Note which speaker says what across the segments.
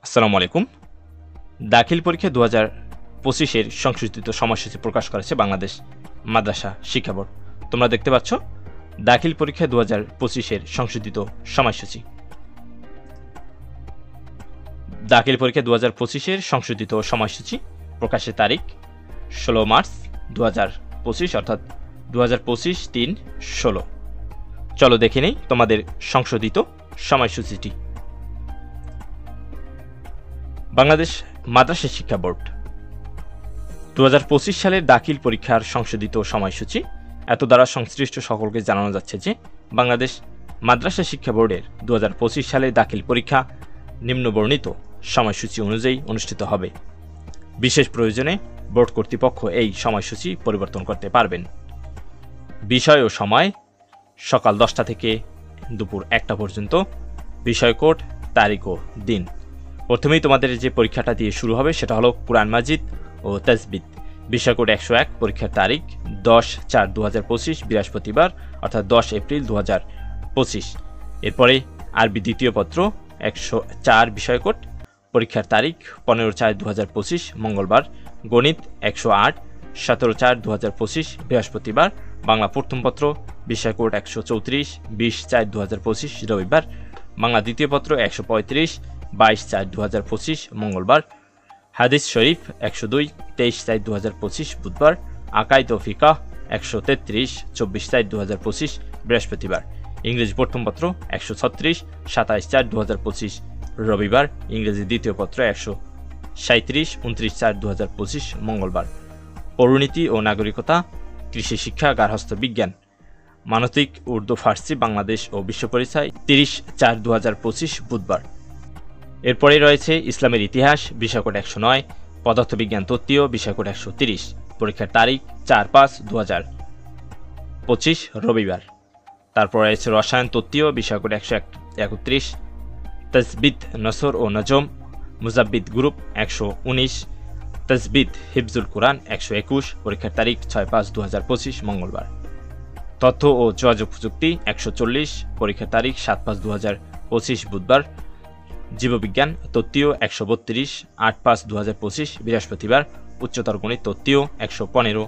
Speaker 1: আসসালামু আলাইকুম। দাখিল পরীক্ষা 2025-এর সংশোধিত সময়সূচি প্রকাশ করেছে বাংলাদেশ মাদ্রাসা শিক্ষা বোর্ড। তোমরা দেখতে পাচ্ছ দাখিল পরীক্ষা 2025-এর সংশোধিত সময়সূচি। দাখিল পরীক্ষা 2025-এর সংশোধিত সময়সূচি প্রকাশের তারিখ 16 মার্চ 2025, অর্থাৎ 2025-3-16। চলো দেখে নেই তোমাদের সংশোধিত সময়সূচিটি। বাংলাদেশ মাদ্রাসা শিক্ষা বোর্ড 2025 সালের দাখিল পরীক্ষার সংশোধিত সময়সূচি। এত দ্বারা সংশ্লিষ্ট সকলকে জানানো যাচ্ছে যে বাংলাদেশ মাদ্রাসা শিক্ষা বোর্ডের 2025 সালের দাখিল পরীক্ষা নিম্নবর্ণিত সময়সূচি অনুযায়ী অনুষ্ঠিত হবে। বিশেষ প্রয়োজনে বোর্ড কর্তৃপক্ষ এই সময়সূচি পরিবর্তন করতে পারবেন। বিষয় ও সময় সকাল 10টা থেকে দুপুর 1টা পর্যন্ত। বিষয় কোড, তারিখ ও দিন। প্রথমেই তোমাদের যে পরীক্ষাটা দিয়ে শুরু হবে সেটা হলো কুরআন মাজিদ ও তাজবিদ। বিষয় কোড 101। পরীক্ষার তারিখ 10/4/2025 বৃহস্পতিবার, অর্থাৎ 10 এপ্রিল 2025। এরপরে আরবি দ্বিতীয় পত্র 104 বিষয় কোড। পরীক্ষার তারিখ 15/4/2025 মঙ্গলবার। গণিত 108 17/4/2025 বৃহস্পতিবার। বাংলা প্রথম পত্র বিষয় কোড 134 20/4/2025 রবিবার। বাংলা দ্বিতীয় পত্র 135 22/4/2025 মঙ্গলবার। হাদিস শরীফ 102 23/4/2025 বুধবার। আকাইদ ও ফিকাহ 133 24/4/2025 বৃহস্পতিবার। ইংরেজি প্রথম পত্র 136 27/4/2025 রবিবার। ইংরেজি দ্বিতীয় পত্র 137 29/4/2025 মঙ্গলবার। পৌরনীতি ও নাগরিকতা, কৃষি শিক্ষা, গার্হস্থ্য বিজ্ঞান, মানবিক, উর্দু, ফার্সি, বাংলাদেশ ও বিশ্ব পরিচয় 30/4/2025 বুধবার। এরপরে রয়েছে ইসলামের ইতিহাস বিষয় কোড 109। পদার্থবিজ্ঞান তত্ত্বীয় বিষয় কোড 130। পরীক্ষার তারিখ 4/5/2025 রবিবার। তারপর রয়েছে রসায়ন তত্ত্বীয় বিষয় কোড 131। তাজবিদ নসর ও নজম মুজাব্বিদ গ্রুপ 119। তাজবিদ হিফজুল কুরআন 121। পরীক্ষার তারিখ 6/5/2025 মঙ্গলবার। তথ্য ও যোগাযোগ প্রযুক্তি 140। পরীক্ষার তারিখ 7/5/2025 বুধবার। জীববিজ্ঞান তত্ত্বীয় 132 8/5/2025 বৃহস্পতিবার। উচ্চতর গণিত তত্ত্বীয় 115।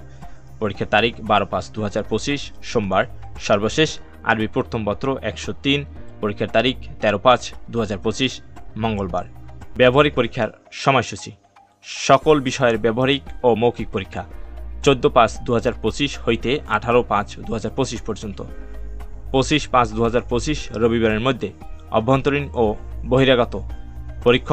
Speaker 1: পরীক্ষার তারিখ 12/5/2025 সোমবার। সর্বশেষ আরবি প্রথম পত্র 103। পরীক্ষার তারিখ 13/5/2025 মঙ্গলবার। ব্যবহারিক পরীক্ষার সময়সূচি। সকল বিষয়ের ব্যবহারিক ও মৌখিক পরীক্ষা 14/5/2025 হইতে 18/5/2025 পর্যন্ত। 25/5/2025 রবিবারের মধ্যে অভ্যন্তরীণ ও বহিরাগত পরীক্ষক